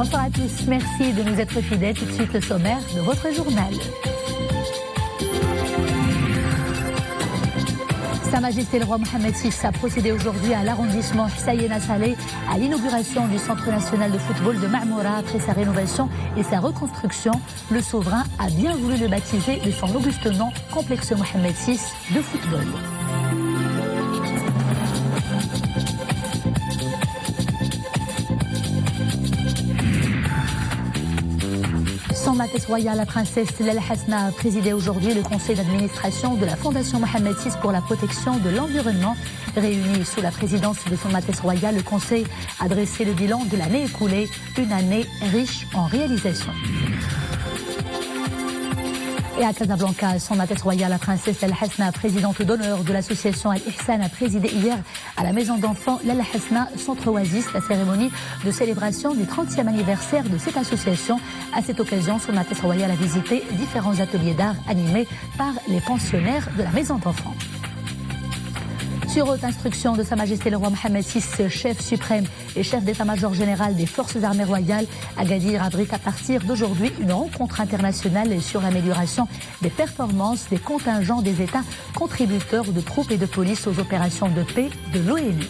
Bonsoir à tous, merci de nous être fidèles. Tout de suite le sommaire de votre journal. Sa Majesté le roi Mohamed VI a procédé aujourd'hui à l'arrondissement Hussein Saleh à l'inauguration du Centre national de football de Marmora après sa rénovation et sa reconstruction. Le souverain a bien voulu le baptiser de son auguste nom, Complexe Mohamed VI de football. Son Altesse royale, la princesse Lalla Hasna, a présidé aujourd'hui le conseil d'administration de la Fondation Mohamed VI pour la protection de l'environnement. Réuni sous la présidence de Son Altesse royale, le conseil a dressé le bilan de l'année écoulée, une année riche en réalisations. Et à Casablanca, Son Altesse royale, la princesse Lalla Hasna, présidente d'honneur de l'association Al-Ihsan, a présidé hier à la maison d'enfants Lalla Hasna, Centre Oasis, la cérémonie de célébration du 30e anniversaire de cette association. À cette occasion, Son Altesse royale a visité différents ateliers d'art animés par les pensionnaires de la maison d'enfants. Sur haute instruction de Sa Majesté le roi Mohamed VI, chef suprême et chef d'état-major général des forces armées royales, Agadir abrite à partir d'aujourd'hui une rencontre internationale sur l'amélioration des performances des contingents des États contributeurs de troupes et de police aux opérations de paix de l'ONU.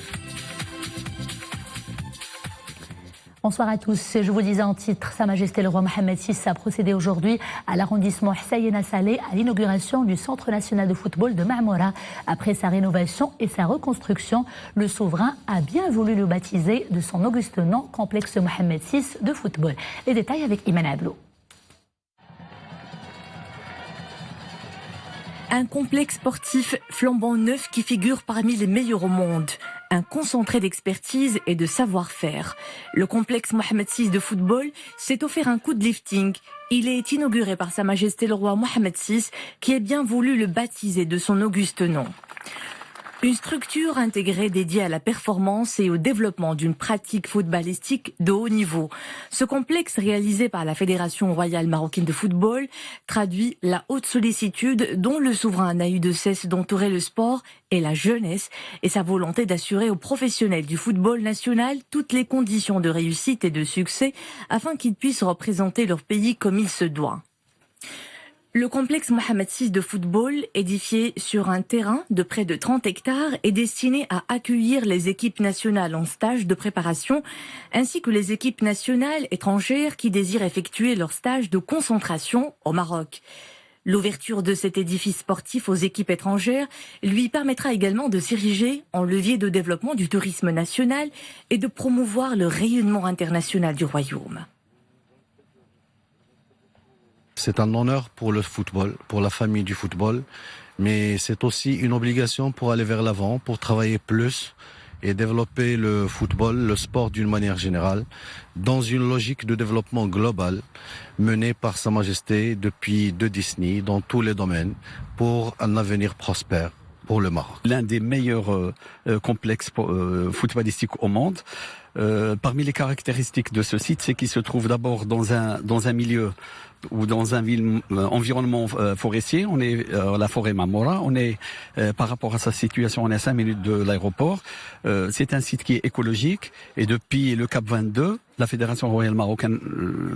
Bonsoir à tous. Je vous disais en titre, Sa Majesté le roi Mohamed VI a procédé aujourd'hui à l'arrondissement Hussein Saleh à l'inauguration du Centre national de football de Marmora. Après sa rénovation et sa reconstruction, le souverain a bien voulu le baptiser de son auguste nom, Complexe Mohamed VI de football. Les détails avec Iman Ablou. Un complexe sportif flambant neuf qui figure parmi les meilleurs au monde. Un concentré d'expertise et de savoir-faire. Le complexe Mohamed VI de football s'est offert un coup de lifting. Il est inauguré par Sa Majesté le roi Mohamed VI qui a bien voulu le baptiser de son auguste nom. Une structure intégrée dédiée à la performance et au développement d'une pratique footballistique de haut niveau. Ce complexe réalisé par la Fédération royale marocaine de football traduit la haute sollicitude dont le souverain n'a eu de cesse d'entourer le sport et la jeunesse et sa volonté d'assurer aux professionnels du football national toutes les conditions de réussite et de succès afin qu'ils puissent représenter leur pays comme il se doit. Le complexe Mohamed VI de football, édifié sur un terrain de près de 30 hectares, est destiné à accueillir les équipes nationales en stage de préparation, ainsi que les équipes nationales étrangères qui désirent effectuer leur stage de concentration au Maroc. L'ouverture de cet édifice sportif aux équipes étrangères lui permettra également de s'ériger en levier de développement du tourisme national et de promouvoir le rayonnement international du royaume. C'est un honneur pour le football, pour la famille du football, mais c'est aussi une obligation pour aller vers l'avant, pour travailler plus et développer le football, le sport d'une manière générale, dans une logique de développement global menée par Sa Majesté depuis 2 décennies dans tous les domaines pour un avenir prospère pour le Maroc. L'un des meilleurs complexes footballistiques au monde. Parmi les caractéristiques de ce site, c'est qu'il se trouve d'abord dans un milieu ou dans un environnement forestier. On est à la forêt Marmora. On est par rapport à sa situation, on est à 5 minutes de l'aéroport. C'est un site qui est écologique et depuis le Cap 22, la Fédération royale marocaine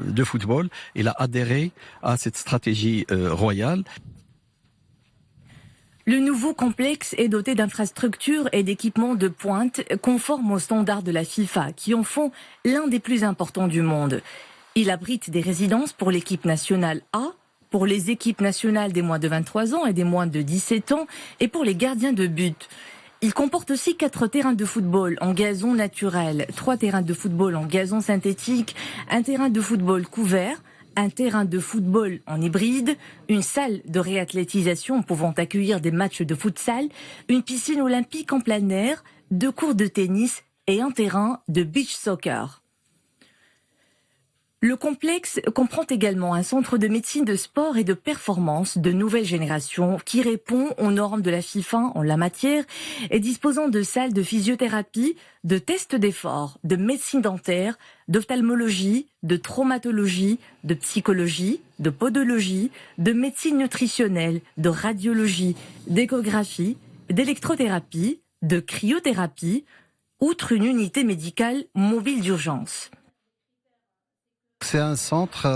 de football, elle a adhéré à cette stratégie royale. Le nouveau complexe est doté d'infrastructures et d'équipements de pointe conformes aux standards de la FIFA, qui en font l'un des plus importants du monde. Il abrite des résidences pour l'équipe nationale A, pour les équipes nationales des moins de 23 ans et des moins de 17 ans, et pour les gardiens de but. Il comporte aussi 4 terrains de football en gazon naturel, 3 terrains de football en gazon synthétique, un terrain de football couvert, un terrain de football en hybride, une salle de réathlétisation pouvant accueillir des matchs de futsal, une piscine olympique en plein air, 2 courts de tennis et un terrain de beach soccer. Le complexe comprend également un centre de médecine de sport et de performance de nouvelle génération qui répond aux normes de la FIFA en la matière et disposant de salles de physiothérapie, de tests d'effort, de médecine dentaire, d'ophtalmologie, de traumatologie, de psychologie, de podologie, de médecine nutritionnelle, de radiologie, d'échographie, d'électrothérapie, de cryothérapie, outre une unité médicale mobile d'urgence. C'est un centre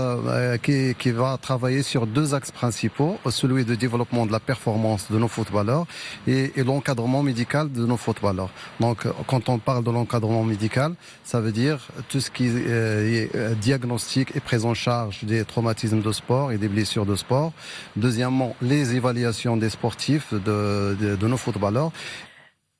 qui va travailler sur deux axes principaux, celui de développement de la performance de nos footballeurs et l'encadrement médical de nos footballeurs. Donc quand on parle de l'encadrement médical, ça veut dire tout ce qui est diagnostic et prise en charge des traumatismes de sport et des blessures de sport. Deuxièmement, les évaluations des sportifs de nos footballeurs.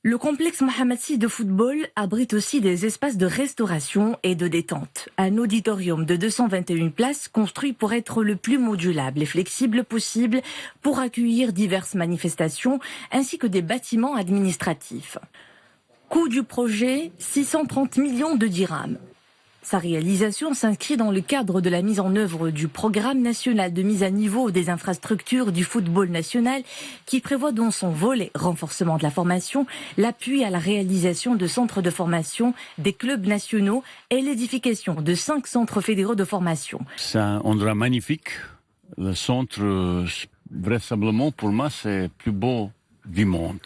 Le complexe Mohamed VI de football abrite aussi des espaces de restauration et de détente. Un auditorium de 221 places construit pour être le plus modulable et flexible possible pour accueillir diverses manifestations ainsi que des bâtiments administratifs. Coût du projet, 630 millions de dirhams. Sa réalisation s'inscrit dans le cadre de la mise en œuvre du programme national de mise à niveau des infrastructures du football national qui prévoit dans son volet renforcement de la formation, l'appui à la réalisation de centres de formation des clubs nationaux et l'édification de 5 centres fédéraux de formation. C'est un endroit magnifique. Le centre, vraisemblablement pour moi, c'est le plus beau du monde.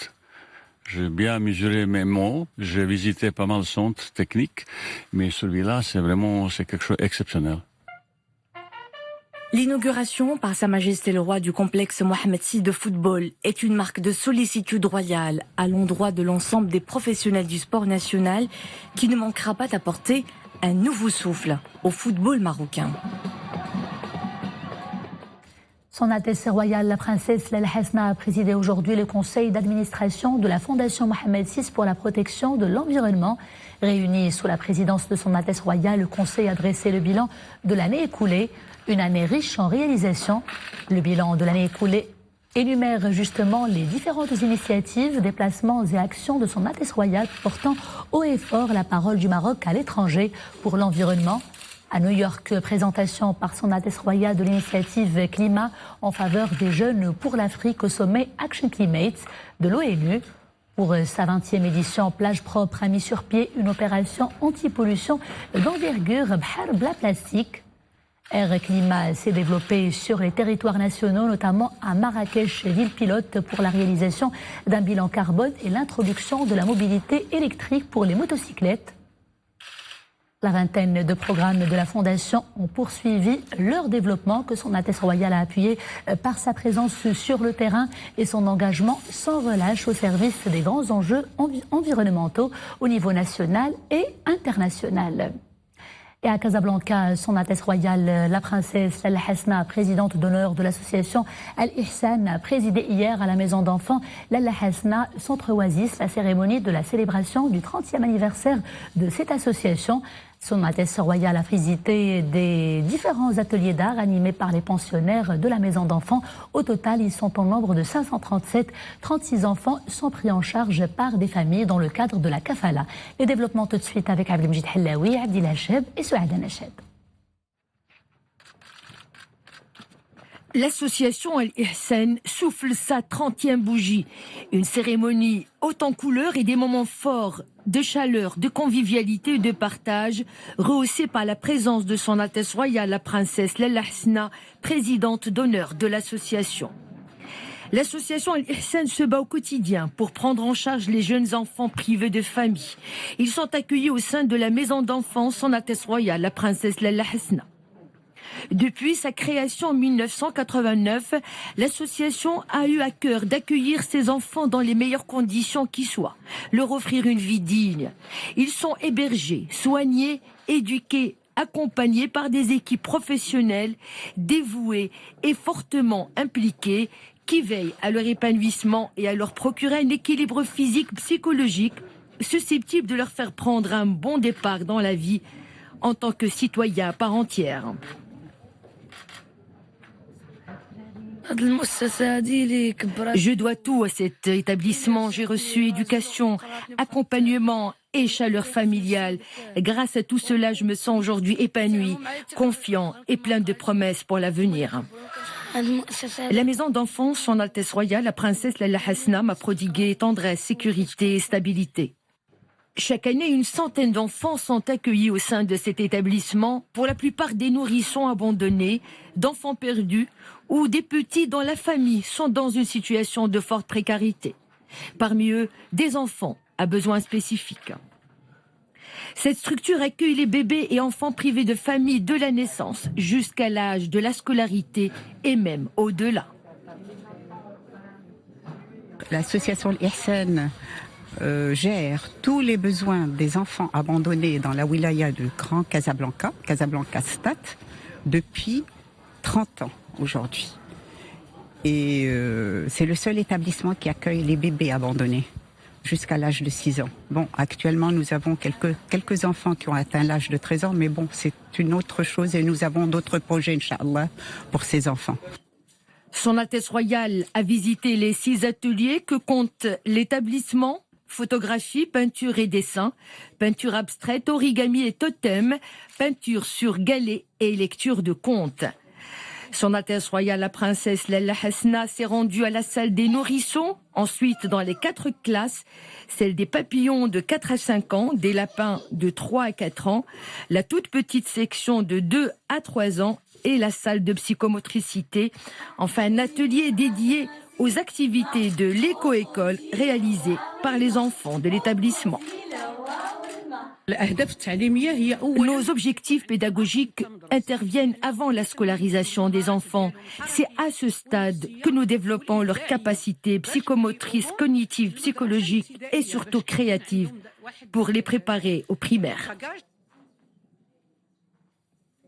J'ai bien mesuré mes mots, j'ai visité pas mal de centres techniques, mais celui-là, c'est quelque chose d'exceptionnel. L'inauguration par Sa Majesté le Roi du complexe Mohamed VI de football est une marque de sollicitude royale à l'endroit de l'ensemble des professionnels du sport national qui ne manquera pas d'apporter un nouveau souffle au football marocain. Son Altesse royale, la princesse Lalla Hasna, a présidé aujourd'hui le conseil d'administration de la Fondation Mohamed VI pour la protection de l'environnement. Réuni sous la présidence de son Altesse royale, le conseil a dressé le bilan de l'année écoulée, une année riche en réalisations. Le bilan de l'année écoulée énumère justement les différentes initiatives, déplacements et actions de son Altesse royale portant haut et fort la parole du Maroc à l'étranger pour l'environnement. À New York, présentation par son Altesse royale de l'initiative climat en faveur des jeunes pour l'Afrique au sommet Action Climate de l'ONU. Pour sa 20e édition, Plage Propre a mis sur pied une opération anti-pollution d'envergure Bhar Bla Plastique. Air Climat s'est développé sur les territoires nationaux, notamment à Marrakech, ville pilote pour la réalisation d'un bilan carbone et l'introduction de la mobilité électrique pour les motocyclettes. La vingtaine de programmes de la Fondation ont poursuivi leur développement que son Altesse royale a appuyé par sa présence sur le terrain et son engagement sans relâche au service des grands enjeux environnementaux au niveau national et international. Et à Casablanca, son Altesse royale, la princesse Lalla Hasna, présidente d'honneur de l'association Al-Ihsan, a présidé hier à la maison d'enfants Lalla Hasna, Centre Oasis, la cérémonie de la célébration du 30e anniversaire de cette association. Son Altesse royale a visité des différents ateliers d'art animés par les pensionnaires de la maison d'enfants. Au total, ils sont au nombre de 537. 36 enfants sont pris en charge par des familles dans le cadre de la kafala. Les développements tout de suite avec Abdelmjid Hellaoui, Abdil Hacheb et Souada Nached. L'association Al-Ihsan souffle sa 30e bougie. Une cérémonie haute en couleurs et des moments forts de chaleur, de convivialité et de partage, rehaussés par la présence de son Altesse royale, la princesse Lalla Hasna, présidente d'honneur de l'association. L'association Al-Ihsan se bat au quotidien pour prendre en charge les jeunes enfants privés de famille. Ils sont accueillis au sein de la maison d'enfants son Altesse royale, la princesse Lalla Hasna. Depuis sa création en 1989, l'association a eu à cœur d'accueillir ces enfants dans les meilleures conditions qui soient, leur offrir une vie digne. Ils sont hébergés, soignés, éduqués, accompagnés par des équipes professionnelles, dévouées et fortement impliquées, qui veillent à leur épanouissement et à leur procurer un équilibre physique, psychologique, susceptible de leur faire prendre un bon départ dans la vie en tant que citoyens à part entière. Je dois tout à cet établissement. J'ai reçu éducation, accompagnement et chaleur familiale. Grâce à tout cela, je me sens aujourd'hui épanoui, confiant et plein de promesses pour l'avenir. La maison d'enfants, son Altesse royale, la princesse Lalla Hasna, m'a prodigué tendresse, sécurité et stabilité. Chaque année, une centaine d'enfants sont accueillis au sein de cet établissement, pour la plupart des nourrissons abandonnés, d'enfants perdus ou des petits dont la famille sont dans une situation de forte précarité. Parmi eux, des enfants à besoins spécifiques. Cette structure accueille les bébés et enfants privés de famille de la naissance jusqu'à l'âge de la scolarité et même au-delà. L'association Al-Ihsan gère tous les besoins des enfants abandonnés dans la wilaya de Grand Casablanca, Casablanca Stat, depuis 30 ans aujourd'hui. Et c'est le seul établissement qui accueille les bébés abandonnés jusqu'à l'âge de 6 ans. Bon, actuellement, nous avons quelques enfants qui ont atteint l'âge de 13 ans, mais bon, c'est une autre chose et nous avons d'autres projets, Inch'Allah, pour ces enfants. Son Altesse Royale a visité les 6 ateliers que compte l'établissement: photographie, peinture et dessin, peinture abstraite, origami et totem, peinture sur galets et lecture de contes. Son Altesse Royale, la princesse Lalla Hasna, s'est rendue à la salle des nourrissons, ensuite dans les 4 classes, celle des papillons de 4 à 5 ans, des lapins de 3 à 4 ans, la toute petite section de 2 à 3 ans et la salle de psychomotricité. Enfin, un atelier dédié aux activités de l'éco-école réalisées par les enfants de l'établissement. Nos objectifs pédagogiques interviennent avant la scolarisation des enfants. C'est à ce stade que nous développons leurs capacités psychomotrices, cognitives, psychologiques et surtout créatives pour les préparer au primaire.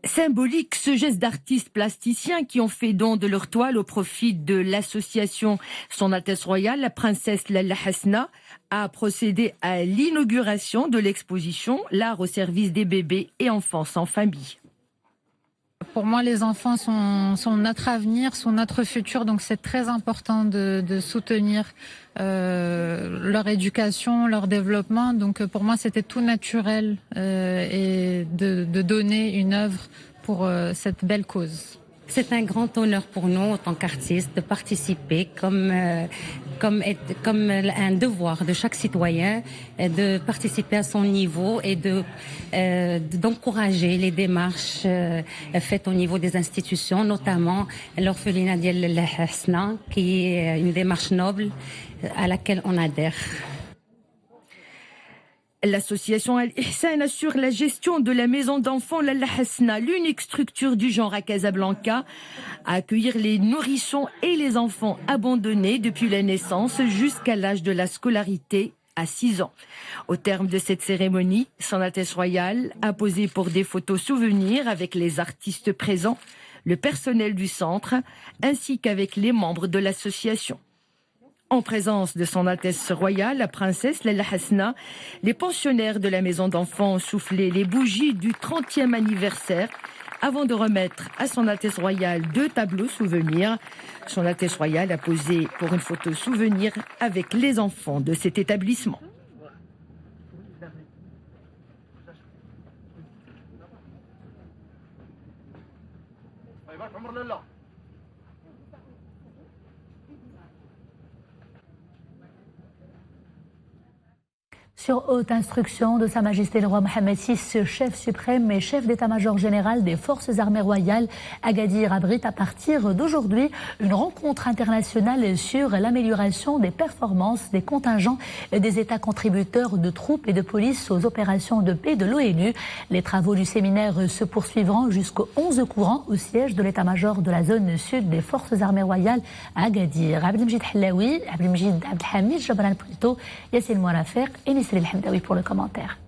Symbolique, ce geste d'artistes plasticiens qui ont fait don de leur toile au profit de l'association Son Altesse Royale, la princesse Lalla Hasna, a procédé à l'inauguration de l'exposition L'art au service des bébés et enfants sans famille. Pour moi, les enfants sont notre avenir, sont notre futur, donc c'est très important de soutenir leur éducation, leur développement. Donc pour moi, c'était tout naturel et de donner une œuvre pour cette belle cause. C'est un grand honneur pour nous, en tant qu'artistes, de participer comme un devoir de chaque citoyen, de participer à son niveau et d'encourager les démarches faites au niveau des institutions, notamment l'orphelinat Dial Hasna, qui est une démarche noble à laquelle on adhère. L'association Al-Ihsan assure la gestion de la maison d'enfants Lalla Hasna, l'unique structure du genre à Casablanca, à accueillir les nourrissons et les enfants abandonnés depuis la naissance jusqu'à l'âge de la scolarité à 6 ans. Au terme de cette cérémonie, Son Altesse Royale a posé pour des photos souvenirs avec les artistes présents, le personnel du centre, ainsi qu'avec les membres de l'association. En présence de Son Altesse Royale, la princesse Lalla Hasna, les pensionnaires de la maison d'enfants ont soufflé les bougies du 30e anniversaire avant de remettre à Son Altesse Royale 2 tableaux souvenirs. Son Altesse Royale a posé pour une photo souvenir avec les enfants de cet établissement. Sur haute instruction de Sa Majesté le roi Mohammed VI, chef suprême et chef d'état-major général des forces armées royales, Agadir abrite à partir d'aujourd'hui une rencontre internationale sur l'amélioration des performances des contingents des États contributeurs de troupes et de police aux opérations de paix de l'ONU. Les travaux du séminaire se poursuivront jusqu'au 11 courant au siège de l'état-major de la zone sud des forces armées royales à Agadir. Abdelmjid Hallaoui, Abdelmjid Abdelhamid, Jabran Pluto, Yassine Mourafer et Nisri Hamdaoui pour le commentaire.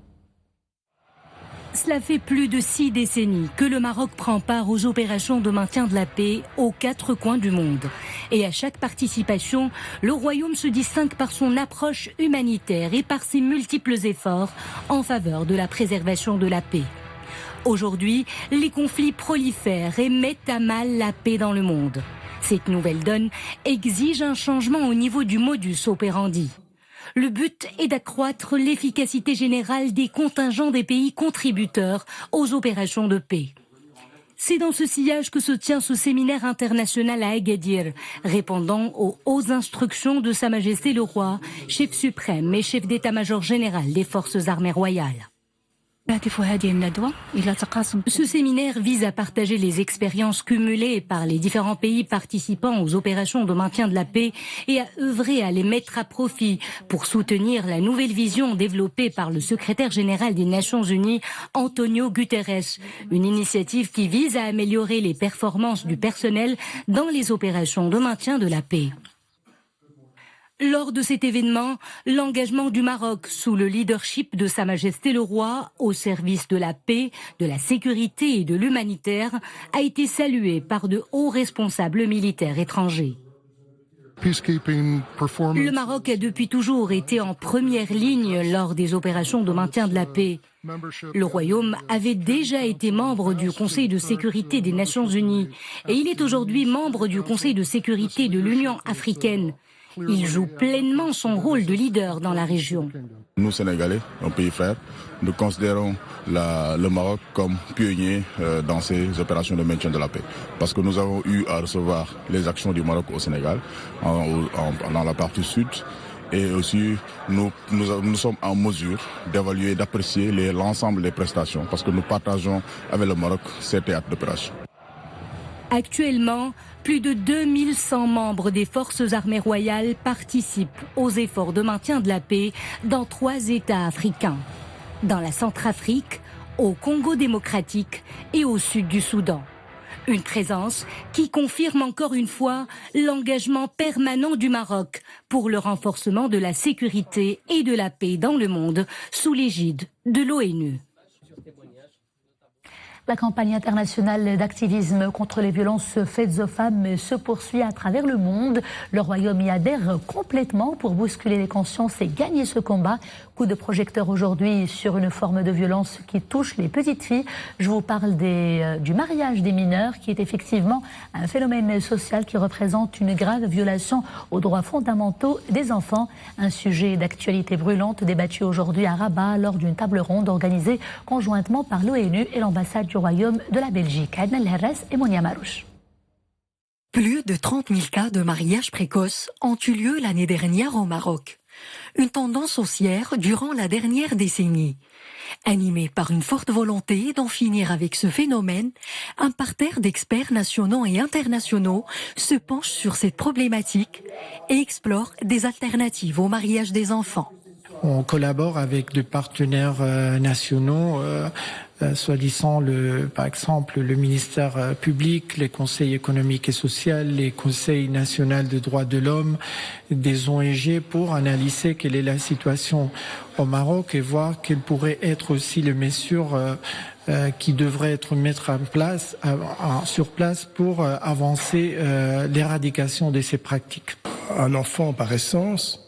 Cela fait plus de 6 décennies que le Maroc prend part aux opérations de maintien de la paix aux 4 coins du monde. Et à chaque participation, le Royaume se distingue par son approche humanitaire et par ses multiples efforts en faveur de la préservation de la paix. Aujourd'hui, les conflits prolifèrent et mettent à mal la paix dans le monde. Cette nouvelle donne exige un changement au niveau du modus operandi. Le but est d'accroître l'efficacité générale des contingents des pays contributeurs aux opérations de paix. C'est dans ce sillage que se tient ce séminaire international à Agadir, répondant aux hautes instructions de Sa Majesté le Roi, chef suprême et chef d'état-major général des forces armées royales. Ce séminaire vise à partager les expériences cumulées par les différents pays participants aux opérations de maintien de la paix et à œuvrer à les mettre à profit pour soutenir la nouvelle vision développée par le secrétaire général des Nations Unies, Antonio Guterres. Une initiative qui vise à améliorer les performances du personnel dans les opérations de maintien de la paix. Lors de cet événement, l'engagement du Maroc sous le leadership de Sa Majesté le Roi au service de la paix, de la sécurité et de l'humanitaire a été salué par de hauts responsables militaires étrangers. Le Maroc a depuis toujours été en première ligne lors des opérations de maintien de la paix. Le Royaume avait déjà été membre du Conseil de sécurité des Nations Unies et il est aujourd'hui membre du Conseil de sécurité de l'Union africaine. Il joue pleinement son rôle de leader dans la région. Nous, Sénégalais, un pays frère, nous considérons le Maroc comme pionnier dans ces opérations de maintien de la paix. Parce que nous avons eu à recevoir les actions du Maroc au Sénégal, dans la partie sud. Et aussi, nous sommes en mesure d'évaluer, d'apprécier l'ensemble des prestations, parce que nous partageons avec le Maroc ces théâtres d'opération. Actuellement, plus de 2100 membres des forces armées royales participent aux efforts de maintien de la paix dans 3 États africains. Dans la Centrafrique, au Congo démocratique et au sud du Soudan. Une présence qui confirme encore une fois l'engagement permanent du Maroc pour le renforcement de la sécurité et de la paix dans le monde sous l'égide de l'ONU. La campagne internationale d'activisme contre les violences faites aux femmes se poursuit à travers le monde. Le Royaume y adhère complètement pour bousculer les consciences et gagner ce combat. Coup de projecteur aujourd'hui sur une forme de violence qui touche les petites filles. Je vous parle du mariage des mineurs, qui est effectivement un phénomène social qui représente une grave violation aux droits fondamentaux des enfants. Un sujet d'actualité brûlante débattu aujourd'hui à Rabat lors d'une table ronde organisée conjointement par l'ONU et l'ambassade du Royaume de la Belgique. Adna El-Herres et Monia Marouche. Plus de 30 000 cas de mariage précoce ont eu lieu l'année dernière au Maroc. Une tendance haussière durant la dernière décennie. Animé par une forte volonté d'en finir avec ce phénomène, un parterre d'experts nationaux et internationaux se penche sur cette problématique et explore des alternatives au mariage des enfants. On collabore avec des partenaires nationaux, soi-disant par exemple le ministère public, les conseils économiques et sociaux, les conseils nationaux des droits de l'homme, des ONG pour analyser quelle est la situation au Maroc et voir quelles pourraient être aussi les mesures qui devraient être mises sur place pour avancer l'éradication de ces pratiques. Un enfant, par essence,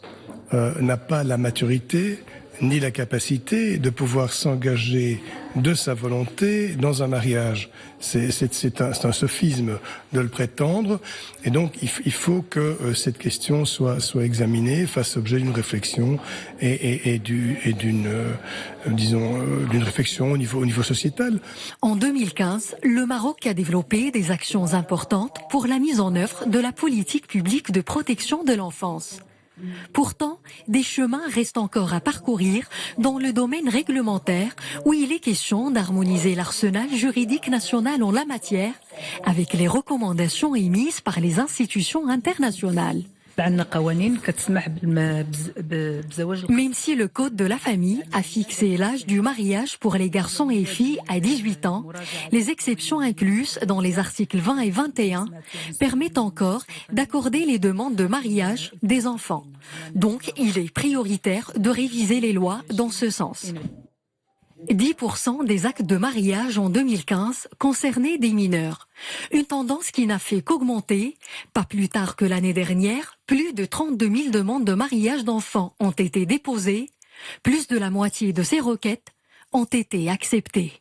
n'a pas la maturité ni la capacité de pouvoir s'engager de sa volonté dans un mariage. C'est un sophisme de le prétendre, et donc il faut que cette question soit examinée, fasse objet d'une réflexion et d'une réflexion au niveau sociétal. En 2015, le Maroc a développé des actions importantes pour la mise en œuvre de la politique publique de protection de l'enfance. Pourtant, des chemins restent encore à parcourir dans le domaine réglementaire où il est question d'harmoniser l'arsenal juridique national en la matière avec les recommandations émises par les institutions internationales. Même si le Code de la famille a fixé l'âge du mariage pour les garçons et filles à 18 ans, les exceptions incluses dans les articles 20 et 21 permettent encore d'accorder les demandes de mariage des enfants. Donc, il est prioritaire de réviser les lois dans ce sens. 10% des actes de mariage en 2015 concernaient des mineurs. Une tendance qui n'a fait qu'augmenter. Pas plus tard que l'année dernière, plus de 32 000 demandes de mariage d'enfants ont été déposées. Plus de la moitié de ces requêtes ont été acceptées.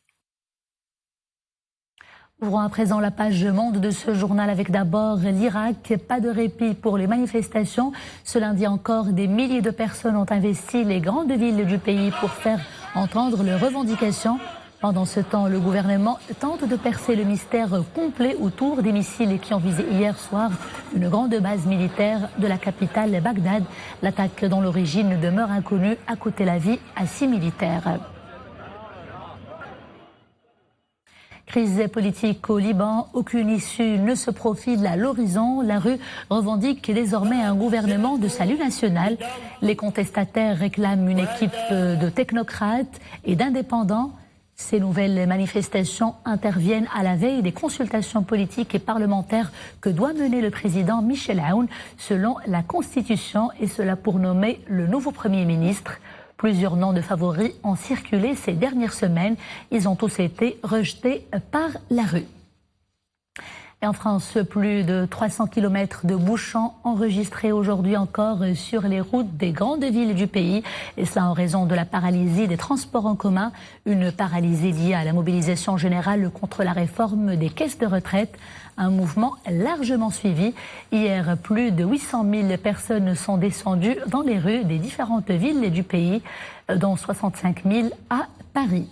Ouvrons à présent la page monde de ce journal avec d'abord l'Irak. Pas de répit pour les manifestations. Ce lundi encore, des milliers de personnes ont investi les grandes villes du pays pour faire entendre leurs revendications. Pendant ce temps, le gouvernement tente de percer le mystère complet autour des missiles qui ont visé hier soir une grande base militaire de la capitale Bagdad. L'attaque dont l'origine demeure inconnue a coûté la vie à 6 militaires. Crise politique au Liban, aucune issue ne se profile à l'horizon. La rue revendique désormais un gouvernement de salut national. Les contestataires réclament une équipe de technocrates et d'indépendants. Ces nouvelles manifestations interviennent à la veille des consultations politiques et parlementaires que doit mener le président Michel Aoun selon la Constitution, et cela pour nommer le nouveau Premier ministre. Plusieurs noms de favoris ont circulé ces dernières semaines. Ils ont tous été rejetés par la rue. Et en France, plus de 300 km de bouchons enregistrés aujourd'hui encore sur les routes des grandes villes du pays. Et cela en raison de la paralysie des transports en commun. Une paralysie liée à la mobilisation générale contre la réforme des caisses de retraite. Un mouvement largement suivi. Hier, plus de 800 000 personnes sont descendues dans les rues des différentes villes du pays, dont 65 000 à Paris.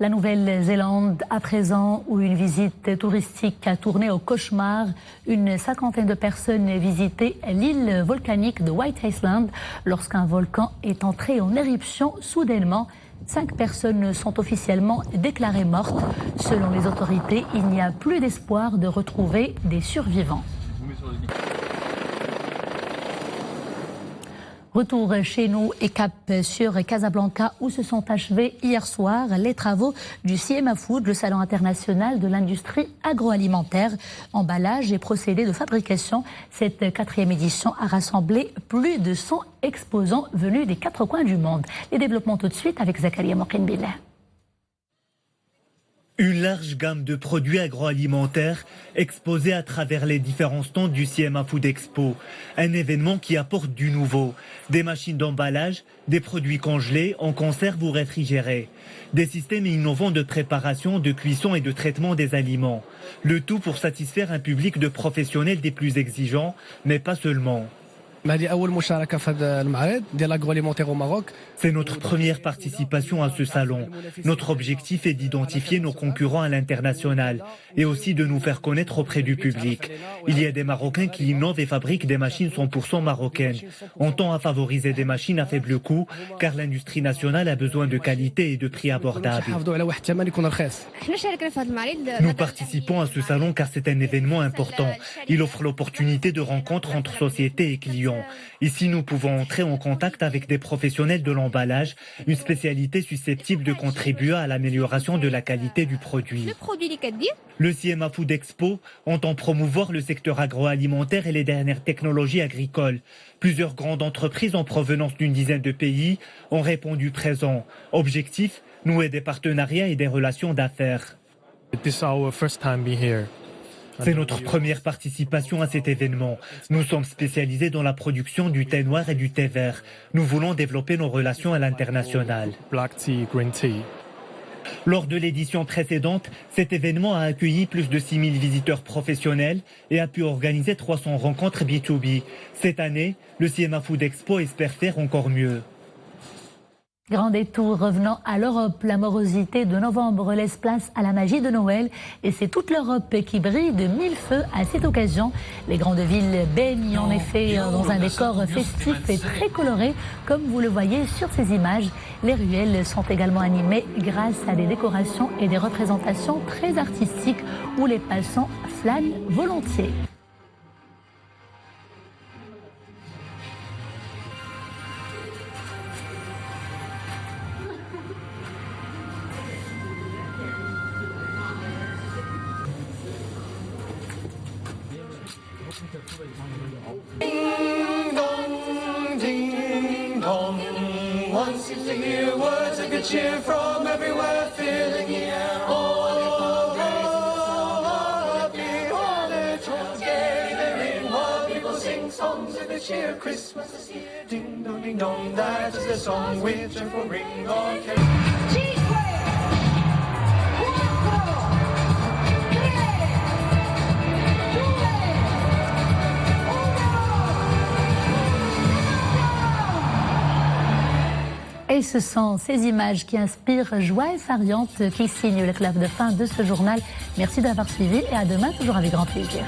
La Nouvelle-Zélande, à présent, où une visite touristique a tourné au cauchemar. Une cinquantaine de personnes visitaient l'île volcanique de White Island lorsqu'un volcan est entré en éruption soudainement. 5 personnes sont officiellement déclarées mortes. Selon les autorités, il n'y a plus d'espoir de retrouver des survivants. Retour chez nous et cap sur Casablanca où se sont achevés hier soir les travaux du CIEMA Food, le salon international de l'industrie agroalimentaire. Emballage et procédés de fabrication. Cette 4e édition a rassemblé plus de 100 exposants venus des 4 coins du monde. Les développements tout de suite avec Zakaria Mokinbillah. Une large gamme de produits agroalimentaires exposés à travers les différents stands du CIEMA Food Expo. Un événement qui apporte du nouveau. Des machines d'emballage, des produits congelés, en conserve ou réfrigérés. Des systèmes innovants de préparation, de cuisson et de traitement des aliments. Le tout pour satisfaire un public de professionnels des plus exigeants, mais pas seulement. C'est notre première participation à ce salon. Notre objectif est d'identifier nos concurrents à l'international et aussi de nous faire connaître auprès du public. Il y a des Marocains qui innovent et fabriquent des machines 100% marocaines. On tend à favoriser des machines à faible coût car l'industrie nationale a besoin de qualité et de prix abordables. Nous participons à ce salon car c'est un événement important. Il offre l'opportunité de rencontres entre sociétés et clients. Ici, nous pouvons entrer en contact avec des professionnels de l'emballage, une spécialité susceptible de contribuer à l'amélioration de la qualité du produit. Le CIEMA Food Expo entend promouvoir le secteur agroalimentaire et les dernières technologies agricoles. Plusieurs grandes entreprises en provenance d'une dizaine de pays ont répondu présent. Objectif, nouer des partenariats et des relations d'affaires. C'est notre première participation à cet événement. Nous sommes spécialisés dans la production du thé noir et du thé vert. Nous voulons développer nos relations à l'international. Lors de l'édition précédente, cet événement a accueilli plus de 6 000 visiteurs professionnels et a pu organiser 300 rencontres B2B. Cette année, le CIEMA Food Expo espère faire encore mieux. Grand détour revenant à l'Europe, la morosité de novembre laisse place à la magie de Noël et c'est toute l'Europe qui brille de mille feux à cette occasion. Les grandes villes baignent en effet dans un décor festif et très coloré comme vous le voyez sur ces images. Les ruelles sont également animées grâce à des décorations et des représentations très artistiques où les passants flânent volontiers. Ding dong, ding dong. One seems to hear words of good cheer from everywhere, filling the air. Oh, happy holidays, gay they ring while people sing songs of good cheer. Christmas is here, ding dong, ding dong. That is the song with joyful ring on carry. Et ce sont ces images qui inspirent joie et farniente qui signent le clap de fin de ce journal. Merci d'avoir suivi et à demain, toujours avec grand plaisir.